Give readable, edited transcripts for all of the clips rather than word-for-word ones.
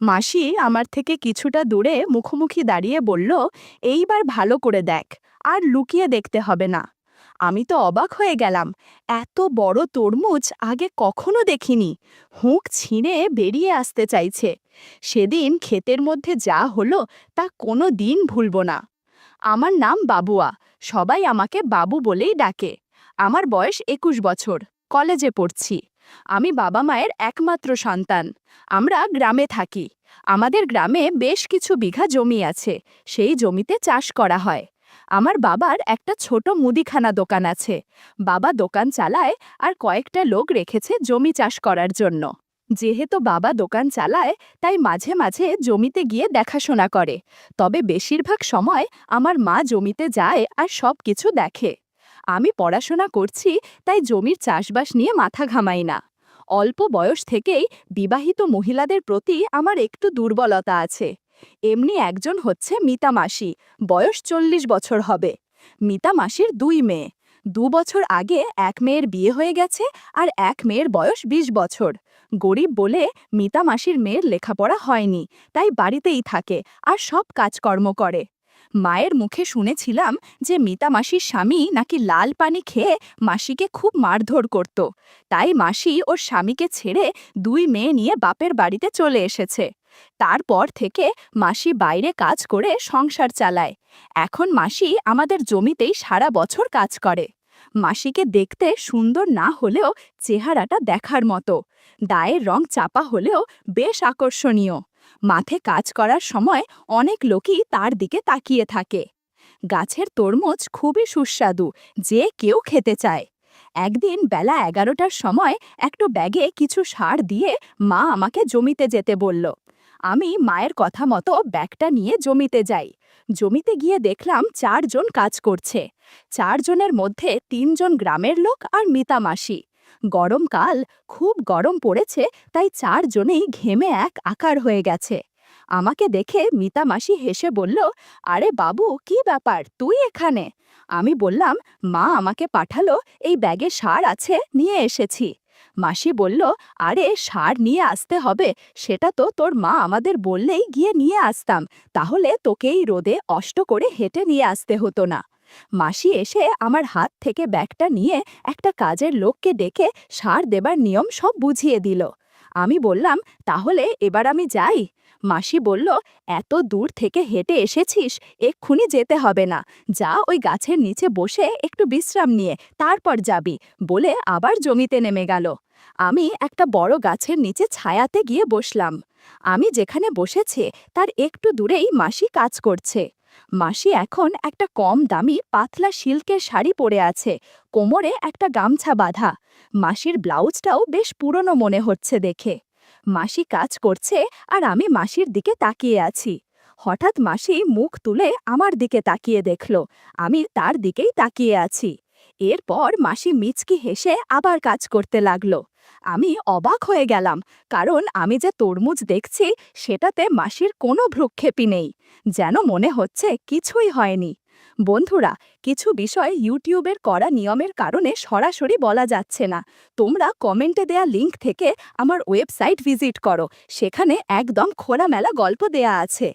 মাসি আমার থেকে কিছুটা দূরে মুখোমুখি দাঁড়িয়ে বলল, এইবার ভালো করে দেখ, আর লুকিয়ে দেখতে হবে না। আমি তো অবাক হয়ে গেলাম। এত বড় তরমুজ আগে কখনো দেখিনি। হুঁক ছিঁড়ে বেরিয়ে আসতে চাইছে। সেদিন ক্ষেতের মধ্যে যা হলো তা কোনো দিন ভুলব না। আমার নাম বাবুয়া। সবাই আমাকে বাবু বলেই ডাকে। আমার বয়স ২১ বছর। কলেজে পড়ছি। আমি বাবা মায়ের একমাত্র সন্তান। আমরা গ্রামে থাকি। আমাদের গ্রামে বেশ কিছু বিঘা জমি আছে। সেই জমিতে চাষ করা হয়। আমার বাবার একটা ছোট মুদিখানা দোকান আছে। বাবা দোকান চালায় আর কয়েকটা লোক রেখেছে জমি চাষ করার জন্য। যেহেতু বাবা দোকান চালায়, তাই মাঝে মাঝে জমিতে গিয়ে দেখাশোনা করে। তবে বেশিরভাগ সময় আমার মা জমিতে যায় আর সব কিছু দেখে। আমি পড়াশোনা করছি, তাই জমির চাষবাস নিয়ে মাথা ঘামাই না। অল্প বয়স থেকেই বিবাহিত মহিলাদের প্রতি আমার একটু দুর্বলতা আছে। এমনি একজন হচ্ছে মিতা মাসি, বয়স ৪০ বছর হবে। মিতা মাসির ২ মেয়ে। ২ বছর আগে এক মেয়ের বিয়ে হয়ে গেছে, আর এক মেয়ের বয়স ২০ বছর। গরিব বলে মিতা মাসির মেয়ের লেখাপড়া হয়নি, তাই বাড়িতেই থাকে আর সব কাজকর্ম করে। মায়ের মুখে শুনেছিলাম যে মিতা মাসির স্বামী নাকি লাল পানি খেয়ে মাসিকে খুব মারধর করত। তাই মাসি ওর স্বামীকে ছেড়ে ২ মেয়ে নিয়ে বাপের বাড়িতে চলে এসেছে। তারপর থেকে মাসি বাইরে কাজ করে সংসার চালায়। এখন মাসি আমাদের জমিতেই সারা বছর কাজ করে। মাসিকে দেখতে সুন্দর না হলেও চেহারাটা দেখার মতো। গায়ের রং চাপা হলেও বেশ আকর্ষণীয়। মাঠে কাজ করার সময় অনেক লোকই তার দিকে তাকিয়ে থাকে। গাছের তরমুজ খুবই সুস্বাদু, যে কেউ খেতে চায়। একদিন বেলা ১১টার সময় একটু ব্যাগে কিছু সার দিয়ে মা আমাকে জমিতে যেতে বলল। আমি মায়ের কথা মতো ব্যাগটা নিয়ে জমিতে যাই। জমিতে গিয়ে দেখলাম ৪ জন কাজ করছে। ৪ জনের মধ্যে ৩ জন গ্রামের লোক আর মিতা মাসি। গরমকাল, খুব গরম পড়েছে, তাই ৪ জনেই ঘেমে এক আকার হয়ে গেছে। আমাকে দেখে মিতা মাসি হেসে বলল, আরে বাবু, কি ব্যাপার, তুই এখানে? আমি বললাম, মা আমাকে পাঠালো, এই ব্যাগে সার আছে, নিয়ে এসেছি। মাসি বলল, আরে সার নিয়ে আসতে হবে, সেটা তো তোর মা আমাদের বললেই গিয়ে নিয়ে আসতাম, তাহলে তোকে এই রোদে কষ্ট করে হেঁটে নিয়ে আসতে হতো না। মাসি এসে আমার হাত থেকে ব্যাগটা নিয়ে একটা কাজের লোককে ডেকে সার দেবার নিয়ম সব বুঝিয়ে দিল। আমি বললাম, তাহলে এবার আমি যাই? মাসি বলল, এত দূর থেকে হেঁটে এসেছিস, এক্ষুনি যেতে হবে না। যা ওই গাছের নিচে বসে একটু বিশ্রাম নিয়ে তারপর যাবি, বলে আবার জমিতে নেমে গেল। আমি একটা বড় গাছের নিচে ছায়াতে গিয়ে বসলাম। আমি যেখানে বসেছে তার একটু দূরেই মাসি কাজ করছে। মাসি এখন একটা কম দামি পাতলা সিল্কের শাড়ি পরে আছে, কোমরে একটা গামছা বাঁধা। মাসির ব্লাউজটাও বেশ পুরনো মনে হচ্ছে দেখে। মাসি কাজ করছে আর আমি মাসির দিকে তাকিয়ে আছি। হঠাৎ মাসি মুখ তুলে আমার দিকে তাকিয়ে দেখল। আমি তার দিকেই তাকিয়ে আছি। এরপর মাসি মিচকি হেসে আবার কাজ করতে লাগলো। আমি অবাক হয়ে গেলাম, কারণ আমি যে তরমুজ দেখছি সেটাতে মাসির কোনো ভ্রুক্ষেপই নেই। যেন মনে হচ্ছে কিছুই হয়নি। বন্ধুরা, কিছু বিষয় ইউটিউবের করা নিয়মের কারণে সরাসরি বলা যাচ্ছে না। তোমরা কমেন্টে দেয়া লিংক থেকে আমার ওয়েবসাইট ভিজিট করো, সেখানে একদম খোলামেলা গল্প দেয়া আছে।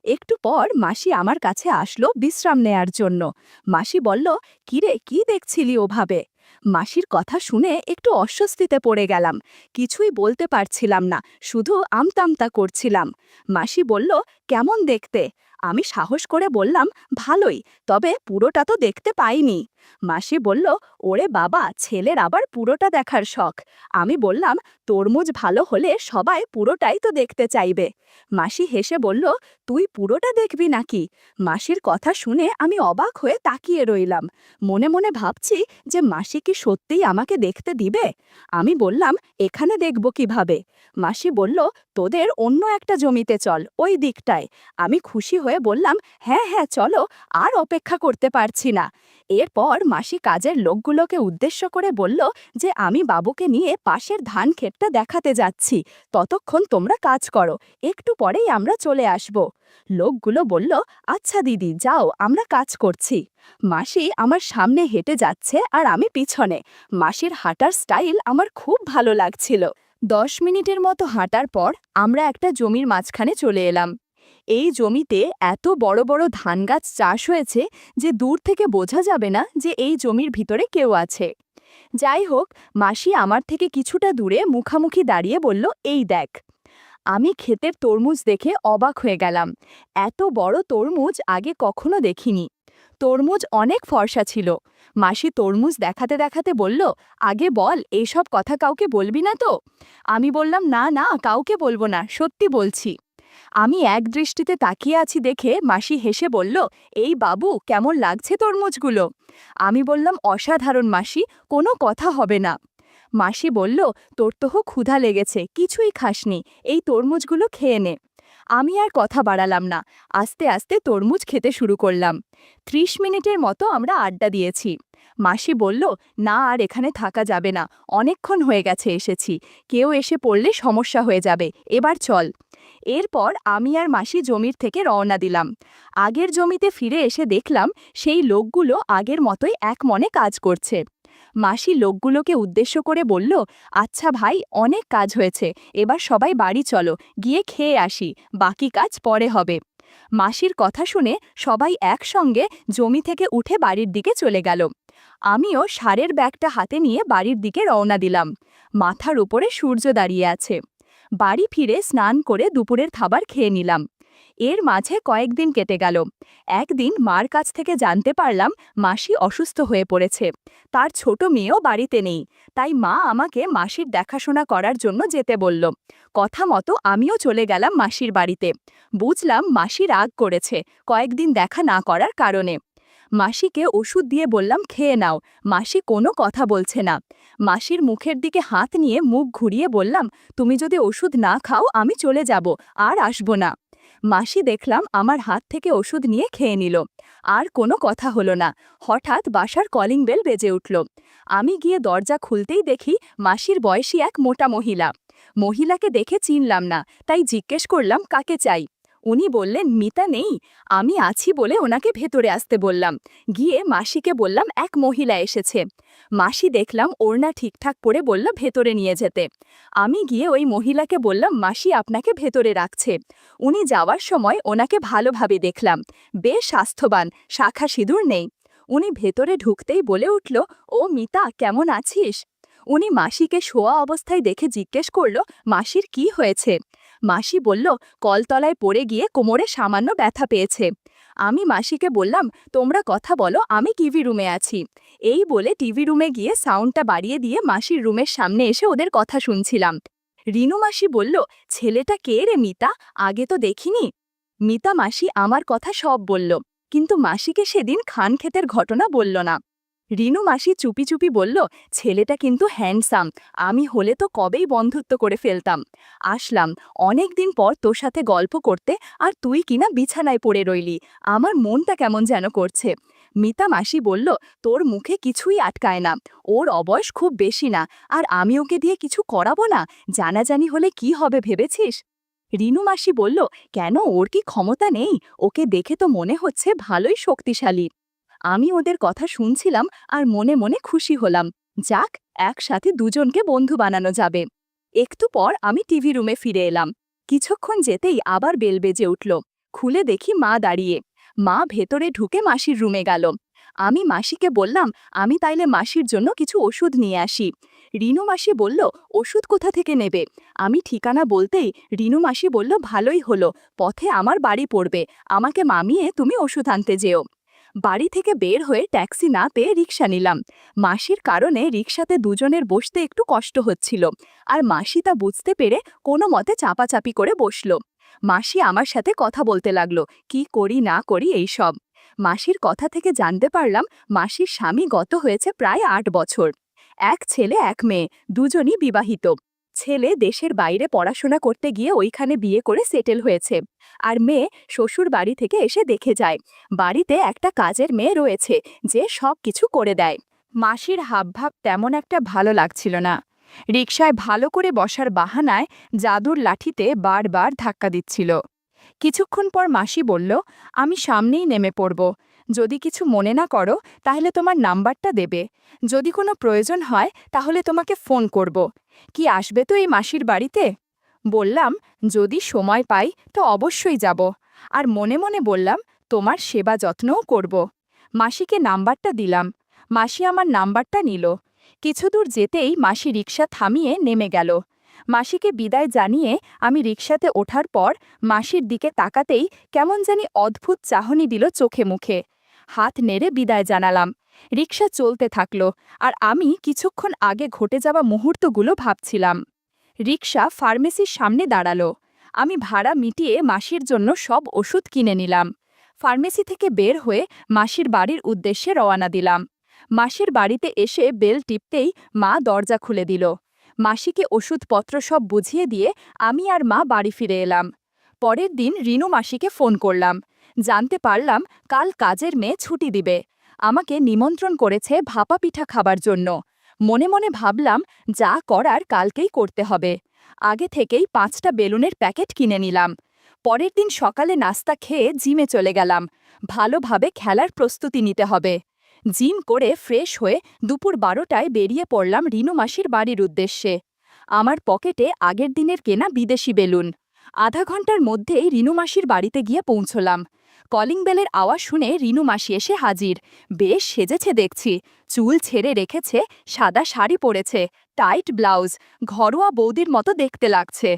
একটু পর মাসি আমার কাছে আসলো বিশ্রাম নেয়ার জন্য। মাসি বলল, কিরে, কি দেখছিলি ওভাবে? মাসির কথা শুনে একটু অস্বস্তিতে পড়ে গেলাম। কিছুই বলতে পারছিলাম না, শুধু আমতামতা করছিলাম। মাসি বলল, কেমন দেখতে? আমি সাহস করে বললাম, ভালোই, তবে পুরোটা তো দেখতে পাইনি। মাসি বলল, ওরে বাবা, ছেলের আবার পুরোটা দেখার শখ। আমি বললাম, তরমুজ ভালো হলে সবাই পুরোটাই তো দেখতে চাইবে। মাসি হেসে বলল, তুই পুরোটা দেখবি নাকি? মাসির কথা শুনে আমি অবাক হয়ে তাকিয়ে রইলাম। মনে মনে ভাবছি যে মাসি কি সত্যিই আমাকে দেখতে দিবে? আমি বললাম, এখানে দেখব কিভাবে? মাসি বলল, তোদের অন্য একটা জমিতে চল, ওই দিকটায়। আমি খুশি হয়ে বললাম, হ্যাঁ হ্যাঁ চলো, আর অপেক্ষা করতে পারছি না। এরপর মাসি কাজের লোকগুলোকে উদ্দেশ্য করে বলল যে আমি বাবুকে নিয়ে পাশের ধান ক্ষেতটা দেখাতে যাচ্ছি, ততক্ষণ তোমরা কাজ করো, একটু পরেই আমরা চলে আসব। লোকগুলো বলল, আচ্ছা দিদি, যাও, আমরা কাজ করছি। মাসি আমার সামনে হেঁটে যাচ্ছে আর আমি পিছনে। মাসির হাঁটার স্টাইল আমার খুব ভালো লাগছিল। 10 মিনিটের মতো হাঁটার পর আমরা একটা জমির মাঝখানে চলে এলাম। এই জমিতে এত বড় বড় ধান গাছ চাষ হয়েছে যে দূর থেকে বোঝা যাবে না যে এই জমির ভিতরে কেউ আছে। যাই হোক, মাসি আমার থেকে কিছুটা দূরে মুখামুখি দাঁড়িয়ে বলল, এই দেখ। আমি ক্ষেতের তরমুজ দেখে অবাক হয়ে গেলাম। এত বড় তরমুজ আগে কখনো দেখিনি। তরমুজ অনেক ফর্সা ছিল। মাসি তরমুজ দেখাতে দেখাতে বলল, আগে বল, এইসব কথা কাউকে বলবি না তো? আমি বললাম, না না, কাউকে বলবো না, সত্যি বলছি। আমি এক দৃষ্টিতে তাকিয়ে আছি দেখে মাসি হেসে বলল, এই বাবু, কেমন লাগছে তরমুজগুলো? আমি বললাম, অসাধারণ মাসি, কোনো কথা হবে না। মাসি বলল, তোর তো ক্ষুধা লেগেছে, কিছুই খাসনি, এই তরমুজগুলো খেয়ে নে। আমি আর কথা বাড়ালাম না, আস্তে আস্তে তরমুজ খেতে শুরু করলাম। 30 মিনিটের মতো আমরা আড্ডা দিয়েছি। মাসি বলল, না আর এখানে থাকা যাবে না, অনেকক্ষণ হয়ে গেছে এসেছি, কেউ এসে পড়লে সমস্যা হয়ে যাবে, এবার চল। এরপর আমি আর মাসি জমির থেকে রওনা দিলাম। আগের জমিতে ফিরে এসে দেখলাম সেই লোকগুলো আগের মতোই এক মনে কাজ করছে। মাসি লোকগুলোকে উদ্দেশ্য করে বলল, আচ্ছা ভাই, অনেক কাজ হয়েছে, এবার সবাই বাড়ি চলো, গিয়ে খেয়ে আসি, বাকি কাজ পরে হবে। মাসির কথা শুনে সবাই একসঙ্গে জমি থেকে উঠে বাড়ির দিকে চলে গেল। আমিও সারের ব্যাগটা হাতে নিয়ে বাড়ির দিকে রওনা দিলাম। মাথার উপরে সূর্য দাঁড়িয়ে আছে। বাড়ি ফিরে স্নান করে দুপুরের খাবার খেয়ে নিলাম। এর মাঝে কয়েকদিন কেটে গেল। একদিন মার কাছ থেকে জানতে পারলাম মাসি অসুস্থ হয়ে পড়েছে। তার ছোট মেয়েও বাড়িতে নেই, তাই মা আমাকে মাসির দেখাশোনা করার জন্য যেতে বলল। কথা মতো আমিও চলে গেলাম মাসির বাড়িতে। বুঝলাম মাসি রাগ করেছে কয়েকদিন দেখা না করার কারণে। মাসিকে ওষুধ দিয়ে বললাম, খেয়ে নাও। মাসি কোনো কথা বলছে না। মাসির মুখের দিকে হাত নিয়ে মুখ ঘুরিয়ে বললাম, তুমি যদি ওষুধ না খাও আমি চলে যাব, আর আসব না। মাসি দেখলাম আমার হাত থেকে ওষুধ নিয়ে খেয়ে নিল। আর কোনো কথা হলো না। হঠাৎ বাসার কলিং বেল বেজে উঠল। আমি গিয়ে দরজা খুলতেই দেখি মাসির বয়সী এক মোটা মহিলা। মহিলাকে দেখে চিনলাম না, তাই জিজ্ঞেস করলাম, কাকে চাই? উনি বললেন, মিতা নেই? আমি আছি বলে ওনাকে ভেতরে আসতে বললাম। গিয়ে মাসিকে বললাম, এক মহিলা এসেছে। মাসি দেখলাম ওড়না ঠিকঠাক পরে বলল ভেতরে নিয়ে যেতে। আমি গিয়ে ওই মহিলাকে বললাম, মাসি আপনাকে ভেতরে রাখছে। উনি যাওয়ার সময় ওনাকে ভালোভাবে দেখলাম, বেশ স্বাস্থ্যবান, শাখা সিঁদুর নেই। উনি ভেতরে ঢুকতেই বলে উঠল, ও মিতা, কেমন আছিস? উনি মাসিকে শোয়া অবস্থায় দেখে জিজ্ঞেস করল, মাসির কি হয়েছে? মাসি বলল, কলতলায় পড়ে গিয়ে কোমরে সামান্য ব্যথা পেয়েছে। আমি মাসিকে বললাম, তোমরা কথা বলো, আমি টিভি রুমে আছি। এই বলে টিভি রুমে গিয়ে সাউন্ডটা বাড়িয়ে দিয়ে মাসির রুমের সামনে এসে ওদের কথা শুনছিলাম। রিনু মাসি বলল, ছেলেটা কে রে মিতা, আগে তো দেখিনি। মিতা মাসি আমার কথা সব বলল, কিন্তু মাসিকে সেদিন খান ক্ষেতের ঘটনা বলল না। রিনু মাসি চুপি চুপি বলল, ছেলেটা কিন্তু হ্যান্ডসাম, আমি হলে তো কবেই বন্ধুত্ব করে ফেলতাম। আসলাম অনেক দিন পর তোর সাথে গল্প করতে, আর তুই কিনা বিছানায় পড়ে রইলি, আমার মনটা কেমন যেন করছে। মিতা মাসি বলল, তোর মুখে কিছুই আটকায় না, ওর অবয়স খুব বেশি না, আর আমি ওকে দিয়ে কিছু করাবো না, জানাজানি হলে কি হবে ভেবেছিস? রিনু মাসি বলল, কেন, ওর কি ক্ষমতা নেই? ওকে দেখে তো মনে হচ্ছে ভালোই শক্তিশালী। আমি ওদের কথা শুনছিলাম আর মনে মনে খুশি হলাম। যাক, একসাথে দুজনকে বন্ধু বানানো যাবে। একটু পর আমি টিভি রুমে ফিরে এলাম। কিছুক্ষণ যেতেই আবার বেল বেজে উঠল। খুলে দেখি মা দাঁড়িয়ে। মা ভেতরে ঢুকে মাসির রুমে গেল। আমি মাসিকে বললাম, আমি তাইলে মাসির জন্য কিছু ওষুধ নিয়ে আসি। রিনু মাসি বলল, ওষুধ কোথা থেকে নেবে? আমি ঠিকানা বলতেই রিনু মাসি বলল, ভালোই হলো, পথে আমার বাড়ি পড়বে, আমাকে মামিয়ে তুমি ওষুধ আনতে যেও। বাড়ি থেকে বের হয়ে ট্যাক্সি না পেয়ে রিকশা নিলাম। মাসির কারণে রিকশাতে দুজনের বসতে একটু কষ্ট হচ্ছিল, আর মাসি তা বুঝতে পেরে কোনো মতে চাপাচাপি করে বসল। মাসি আমার সাথে কথা বলতে লাগলো, কি করি না করি এইসব। মাসির কথা থেকে জানতে পারলাম মাসির স্বামী গত হয়েছে প্রায় 8 বছর। এক ছেলে এক মেয়ে, দুজনই বিবাহিত। ছেলে দেশের বাইরে পড়াশোনা করতে গিয়ে ওইখানে বিয়ে করে সেটেল হয়েছে, আর মেয়ে শ্বশুর বাড়ি থেকে এসে দেখে যায় বাড়িতে একটা কাজের মেয়ে রয়েছে যে সব কিছু করে দেয়। মাসির হাবভাব তেমন একটা ভালো লাগছিল না। রিকশায় ভালো করে বসার বাহানায় জাদুর লাঠিতে বারবার ধাক্কা দিচ্ছিল। কিছুক্ষণ পর মাসি বলল, আমি সামনেই নেমে পড়ব, যদি কিছু মনে না করো তাহলে তোমার নাম্বারটা দেবে। যদি কোনো প্রয়োজন হয় তাহলে তোমাকে ফোন করব। কি আসবে তো এই মাসির বাড়িতে? বললাম, যদি সময় পাই তো অবশ্যই যাব। আর মনে মনে বললাম, তোমার সেবা যত্নও করব। মাসিকে নাম্বারটা দিলাম। মাসি আমার নাম্বারটা নিল। কিছু দূর যেতেই মাসি রিকশা থামিয়ে নেমে গেল। মাসিকে বিদায় জানিয়ে আমি রিকশাতে ওঠার পর মাসির দিকে তাকাতেই কেমন জানি অদ্ভুত চাহনি দিল চোখে মুখে। হাত নেড়ে বিদায় জানালাম। রিকশা চলতে থাকল, আর আমি কিছুক্ষণ আগে ঘটে যাওয়া মুহূর্তগুলো ভাবছিলাম। রিকশা ফার্মেসির সামনে দাঁড়ালো। আমি ভাড়া মিটিয়ে মাসির জন্য সব ওষুধ কিনে নিলাম। ফার্মেসি থেকে বের হয়ে মাসির বাড়ির উদ্দেশ্যে রওনা দিলাম। মাসির বাড়িতে এসে বেল টিপতেই মা দরজা খুলে দিল। মাসিকে ওষুধপত্র সব বুঝিয়ে দিয়ে আমি আর মা বাড়ি ফিরে এলাম। পরের দিন রিনু মাসিকে ফোন করলাম। জানতে পারলাম কাল কাজের মেয়ে ছুটি দিবে। আমাকে নিমন্ত্রণ করেছে ভাপা পিঠা খাবার জন্য। মনে মনে ভাবলাম, যা করার কালকেই করতে হবে। আগে থেকেই 5টা বেলুনের প্যাকেট কিনে নিলাম। পরের দিন সকালে নাস্তা খেয়ে জিমে চলে গেলাম। ভালোভাবে খেলার প্রস্তুতি নিতে হবে। জিম করে ফ্রেশ হয়ে দুপুর 12টায় বেরিয়ে পড়লাম রিনু মাসির বাড়ির উদ্দেশ্যে। আমার পকেটে আগের দিনের কেনা বিদেশি বেলুন। আধা ঘন্টার মধ্যেই রিনু মাসির বাড়িতে গিয়ে পৌঁছলাম। কলিং বেলের আওয়াজ শুনে রিনু মাসি এসে হাজির। বেশ সেজেছে দেখছি। চুল ছেড়ে রেখেছে, সাদা শাড়ি পরেছে, টাইট ব্লাউজ, ঘরোয়া বৌদির মতো দেখতে লাগছে।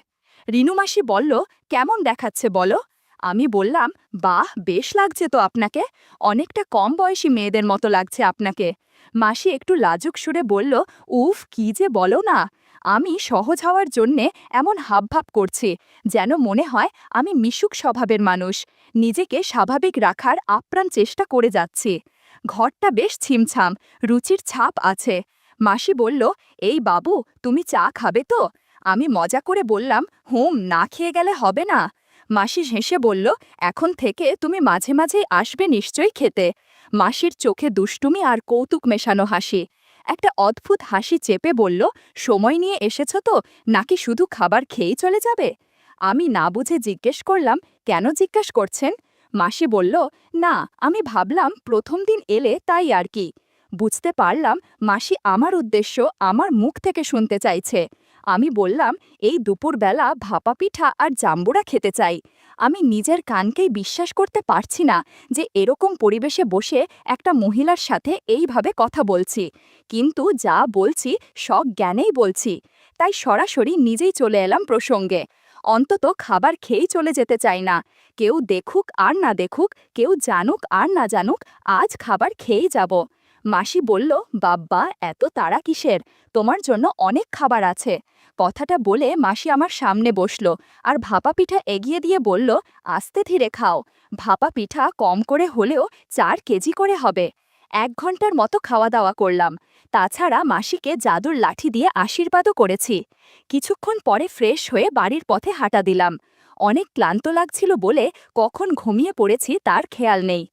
রিনু মাসি বলল, কেমন দেখাচ্ছে বলো? আমি বললাম, বাহ, বেশ লাগছে তো আপনাকে। অনেকটা কম বয়সী মেয়েদের মতো লাগছে আপনাকে। মাসি একটু লাজুক সুরে বলল, উফ, কি যে বলো না। আমি সহজ হওয়ার জন্যে এমন হাবভাব করছি, যেন মনে হয় আমি মিশুক স্বভাবের মানুষ। নিজেকে স্বাভাবিক রাখার আপ্রাণ চেষ্টা করে যাচ্ছি। ঘরটা বেশ ছিমছাম, রুচির ছাপ আছে। মাসি বলল, এই বাবু, তুমি চা খাবে তো? আমি মজা করে বললাম, না খেয়ে গেলে হবে না। মাসি হেসে বলল, এখন থেকে তুমি মাঝে মাঝেই আসবে নিশ্চয়ই খেতে। মাসির চোখে দুষ্টুমি আর কৌতুক মেশানো হাসি। একটা অদ্ভুত হাসি চেপে বলল, সময় নিয়ে এসেছ তো, নাকি শুধু খাবার খেয়েই চলে যাবে? আমি না বুঝে জিজ্ঞেস করলাম, কেন জিজ্ঞেস করছেন? মাসি বলল, না, আমি ভাবলাম প্রথম দিন এলে তাই আর কি। বুঝতে পারলাম মাসি আমার উদ্দেশ্য আমার মুখ থেকে শুনতে চাইছে। আমি বললাম, এই দুপুরবেলা ভাপা পিঠা আর জাম্বুরা খেতে চাই। আমি নিজের কানকেই বিশ্বাস করতে পারছি না যে এরকম পরিবেশে বসে একটা মহিলার সাথে এইভাবে কথা বলছি। কিন্তু যা বলছি সজ্ঞানেই বলছি। তাই সরাসরি নিজেই চলে এলাম প্রসঙ্গে। অন্তত খাবার খেয়েই চলে যেতে চাই না। কেউ দেখুক আর না দেখুক, কেউ জানুক আর না জানুক, আজ খাবার খেয়েই যাব। মাসি বলল, বাব্বা, এত তাড়া কিসের? তোমার জন্য অনেক খাবার আছে। কথাটা বলে মাসি আমার সামনে বসল আর ভাপা পিঠা এগিয়ে দিয়ে বলল, আস্তে ধীরে খাও। ভাপা পিঠা কম করে হলেও 4 কেজি করে হবে। 1 ঘন্টার মতো খাওয়া দাওয়া করলাম। তাছাড়া মাসিকে জাদুর লাঠি দিয়ে আশীর্বাদও করেছি। কিছুক্ষণ পরে ফ্রেশ হয়ে বাড়ির পথে হাঁটা দিলাম। অনেক ক্লান্ত লাগছিল বলে কখন ঘুমিয়ে পড়েছি তার খেয়াল নেই।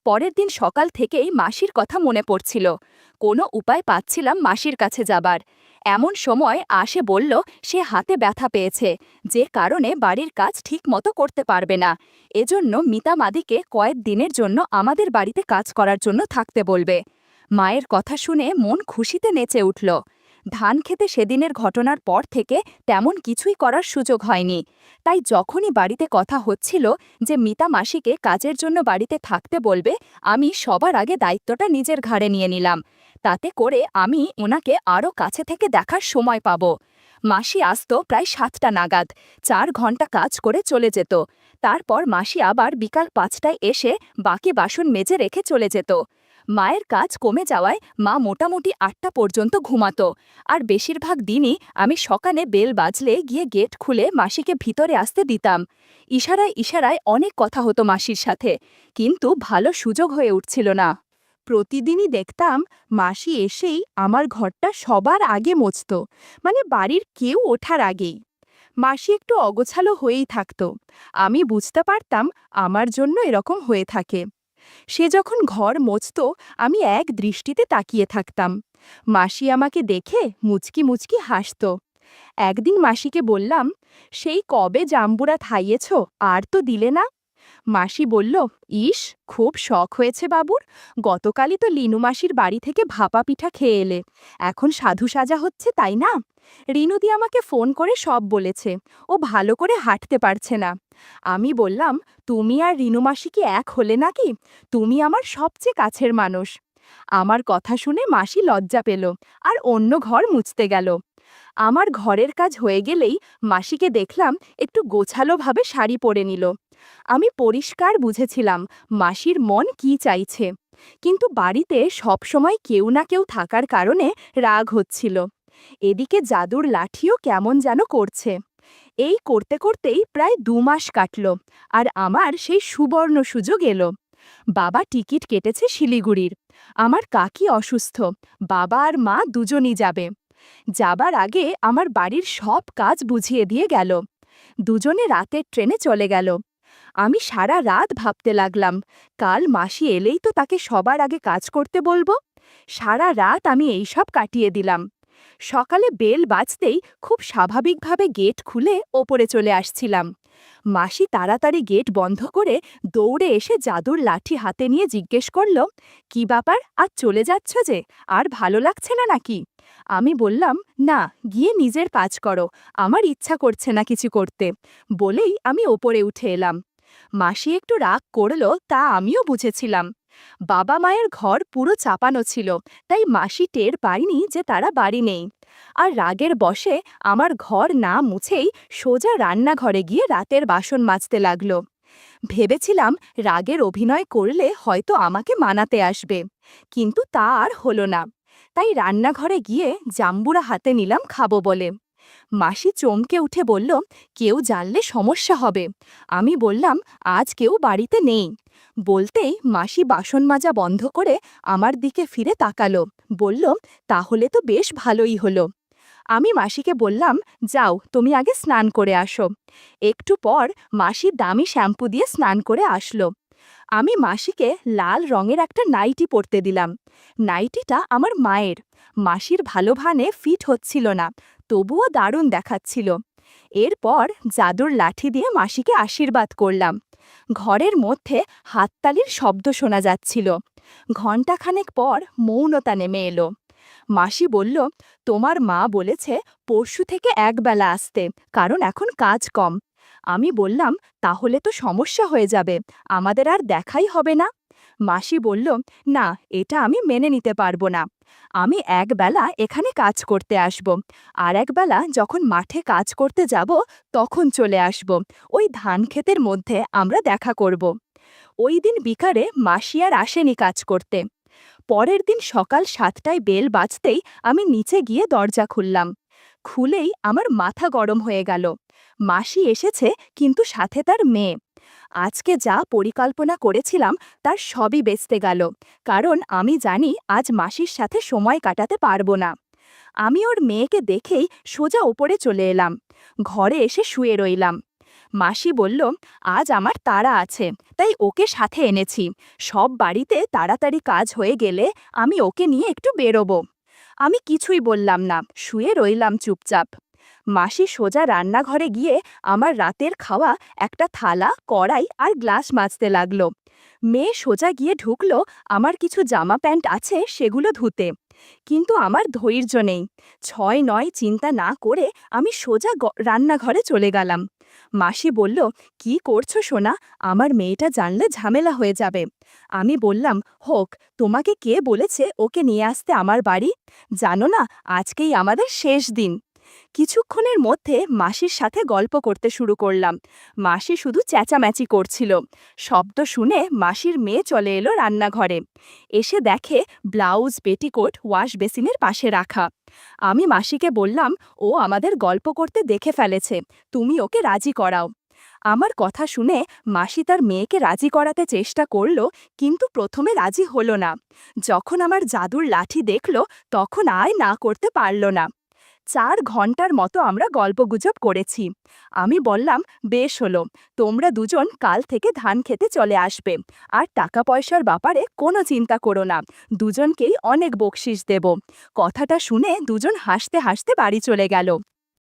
পরের দিন সকাল থেকেই মাসির কথা মনে পড়ছিল। কোনো উপায় পাচ্ছিলাম মাসির কাছে যাবার। এমন সময় আসে বলল, সে হাতে ব্যথা পেয়েছে, যে কারণে বাড়ির কাজ ঠিকমতো করতে পারবে না। এজন্য মিতা মাদিকে কয়েক দিনের জন্য আমাদের বাড়িতে কাজ করার জন্য থাকতে বলবে। মায়ের কথা শুনে মন খুশিতে নেচে উঠল। ধান খেতে সেদিনের ঘটনার পর থেকে তেমন কিছুই করার সুযোগ হয়নি। তাই যখনই বাড়িতে কথা হচ্ছিল যে মিতা মাসিকে কাজের জন্য বাড়িতে থাকতে বলবে, আমি সবার আগে দায়িত্বটা নিজের ঘাড়ে নিয়ে নিলাম। তাতে করে আমি ওনাকে আরও কাছে থেকে দেখার সময় পাব। মাসি আসতো প্রায় 7টা নাগাদ। 4 ঘন্টা কাজ করে চলে যেত। তারপর মাসি আবার বিকাল 5টায় এসে বাকি বাসন মেজে রেখে চলে যেত। মায়ের কাজ কমে যাওয়ায় মা মোটামুটি 8টা পর্যন্ত ঘুমাতো। আর বেশিরভাগ দিনই আমি সকালে বেল বাজলে গিয়ে গেট খুলে মাসিকে ভিতরে আসতে দিতাম। ইশারায় ইশারায় অনেক কথা হতো মাসির সাথে, কিন্তু ভালো সুযোগ হয়ে উঠছিল না। প্রতিদিনই দেখতাম মাসি এসেই আমার ঘরটা সবার আগে মুছত, মানে বাড়ির কেউ ওঠার আগেই। মাসি একটু অগোছালো হয়েই থাকত। আমি বুঝতে পারতাম আমার জন্য এরকম হয়ে থাকে। সে যখন ঘর মুছত, আমি এক দৃষ্টিতে তাকিয়ে থাকতাম। মাসি আমাকে দেখে মুচকি মুচকি হাসত। একদিন মাসিকে বললাম, সেই কবে জাম্বুরা খাইয়েছ, আর তো দিলে না? মাসি বলল, ইস, খুব শখ হয়েছে বাবুর। গতকালই তো লিনু মাসির বাড়ি থেকে ভাপা পিঠা খেয়ে এলে, এখন সাধু সাজা হচ্ছে, তাই না? রিনুদি আমাকে ফোন করে সব বলেছে। ও ভালো করে হাঁটতে পারছে না। আমি বললাম, তুমি আর রিনু মাসি কি এক হলে নাকি? তুমি আমার সবচেয়ে কাছের মানুষ। আমার কথা শুনে মাসি লজ্জা পেল আর অন্য ঘর মুছতে গেল। আমার ঘরের কাজ হয়ে গেলেই মাসিকে দেখলাম একটু গোছালোভাবে শাড়ি পরে নিল। আমি পরিষ্কার বুঝেছিলাম মাসির মন কি চাইছে, কিন্তু বাড়িতে সবসময় কেউ না কেউ থাকার কারণে রাগ হচ্ছিল। এদিকে জাদুর লাঠিও কেমন যেন করছে। এই করতে করতেই প্রায় 2 মাস কাটল, আর আমার সেই সুবর্ণ সুযোগ এলো। বাবা টিকিট কেটেছে শিলিগুড়ির। আমার কাকি অসুস্থ, বাবা আর মা দুজনই যাবে। যাবার আগে আমার বাড়ির সব কাজ বুঝিয়ে দিয়ে গেল। দুজনে রাতের ট্রেনে চলে গেল। আমি সারা রাত ভাবতে লাগলাম, কাল মাসি এলেই তো তাকে সবার আগে কাজ করতে বলবো। সারা রাত আমি এইসব কাটিয়ে দিলাম। সকালে বেল বাজতেই খুব স্বাভাবিকভাবে গেট খুলে ওপরে চলে আসছিলাম। মাসি তাড়াতাড়ি গেট বন্ধ করে দৌড়ে এসে জাদুর লাঠি হাতে নিয়ে জিজ্ঞেস করল, কি ব্যাপার, আজ চলে যাচ্ছ যে? আর ভালো লাগছে না নাকি? আমি বললাম, না, গিয়ে নিজের কাজ করো, আমার ইচ্ছা করছে না কিছু করতে। বলেই আমি ওপরে উঠে এলাম। মাসি একটু রাগ করল, তা আমিও বুঝেছিলাম। বাবা মায়ের ঘর পুরো চাপানো ছিল, তাই মাসি টের পায়নি যে তারা বাড়ি নেই। আর রাগের বশে আমার ঘর না মুছেই সোজা রান্নাঘরে গিয়ে রাতের বাসন মাজতে লাগলো। ভেবেছিলাম রাগের অভিনয় করলে হয়তো আমাকে মানাতে আসবে, কিন্তু তা আর হলো না। তাই রান্নাঘরে গিয়ে জাম্বুরা হাতে নিলাম খাবো বলে। মাসি চমকে উঠে বলল, কেউ জানলে সমস্যা হবে। আমি বললাম, আজ কেউ বাড়িতে নেই। বলতেই মাসি বাসন মাজা বন্ধ করে আমার দিকে ফিরে তাকালো, বলল, তাহলে তো বেশ ভালোই হলো। আমি মাসিকে বললাম, যাও, তুমি আগে স্নান করে আসো। একটু পর মাসি দামি শ্যাম্পু দিয়ে স্নান করে আসলো। আমি মাসিকে লাল রঙের একটা নাইটি পরতে দিলাম। নাইটিটা আমার মায়ের। মাসির ভালো ভানে ফিট হচ্ছিল না, তবুও দারুণ দেখাচ্ছিল। এরপর জাদুর লাঠি দিয়ে মাসিকে আশীর্বাদ করলাম। ঘরের মধ্যে হাততালির শব্দ শোনা যাচ্ছিল। ঘণ্টাখানেক পর মৌনতা নেমে এলো। মাসি বলল, তোমার মা বলেছে পরশু থেকে একবেলা আসতে, কারণ এখন কাজ কম। আমি বললাম, তাহলে তো সমস্যা হয়ে যাবে, আমাদের আর দেখাই হবে না। মাসি বলল, না, এটা আমি মেনে নিতে পারবো না। আমি একবেলা এখানে কাজ করতে আসব, আর একবেলা যখন মাঠে কাজ করতে যাব তখন চলে আসব। ওই ধান ক্ষেতের মধ্যে আমরা দেখা করব। ওই দিন বিকারে মাসি আর আসেনি কাজ করতে। পরের দিন সকাল 7টায় বেল বাজতেই আমি নিচে গিয়ে দরজা খুললাম। খুলেই আমার মাথা গরম হয়ে গেল। মাসি এসেছে, কিন্তু সাথে তার মেয়ে। আজকে যা পরিকল্পনা করেছিলাম তার সবই বেচতে গেল, কারণ আমি জানি আজ মাসির সাথে সময় কাটাতে পারবো না। আমি ওর মেয়েকে দেখেই সোজা ওপরে চলে এলাম। ঘরে এসে শুয়ে রইলাম। মাসি বলল, আজ আমার তাড়া আছে, তাই ওকে সাথে এনেছি। সব বাড়িতে তাড়াতাড়ি কাজ হয়ে গেলে আমি ওকে নিয়ে একটু বেরোবো। আমি কিছুই বললাম না, শুয়ে রইলাম চুপচাপ। মাসি সোজা রান্নাঘরে গিয়ে আমার রাতের খাওয়া একটা থালা, কড়াই আর গ্লাস মাজতে লাগলো। মেয়ে সোজা গিয়ে ঢুকলো আমার কিছু জামা প্যান্ট আছে সেগুলো ধুতে। কিন্তু আমার ধৈর্য নেই। 6-9 চিন্তা না করে আমি সোজা রান্নাঘরে চলে গেলাম। মাসি বলল, কি করছো সোনা? আমার মেয়েটা জানলে ঝামেলা হয়ে যাবে। আমি বললাম, হোক, তোমাকে কে বলেছে ওকে নিয়ে আসতে আমার বাড়ি? জানো না, আজকেই আমাদের শেষ দিন। কিছুক্ষণের মধ্যে মাসির সাথে গল্প করতে শুরু করলাম। মাসি শুধু চেঁচামেচি করছিল। শব্দ শুনে মাসির মেয়ে চলে এলো রান্নাঘরে। এসে দেখে ব্লাউজ, পেটিকোট ওয়াশ বেসিনের পাশে রাখা। আমি মাসিকে বললাম, ও আমাদের গল্প করতে দেখে ফেলেছে, তুমি ওকে রাজি করাও। আমার কথা শুনে মাসি তার মেয়েকে রাজি করাতে চেষ্টা করল, কিন্তু প্রথমে রাজি হলো না। যখন আমার জাদুর লাঠি দেখল, তখন আর না করতে পারল না। 4 ঘন্টার মতো আমরা গল্পগুজব করেছি। আমি বললাম, বেশ হলো, তোমরা দুজন কাল থেকে ধান খেতে চলে আসবে, আর টাকা পয়সার ব্যাপারে কোনো চিন্তা করো না, দুজনকেই অনেক বকশিস দেব। কথাটা শুনে দুজন হাসতে হাসতে বাড়ি চলে গেল।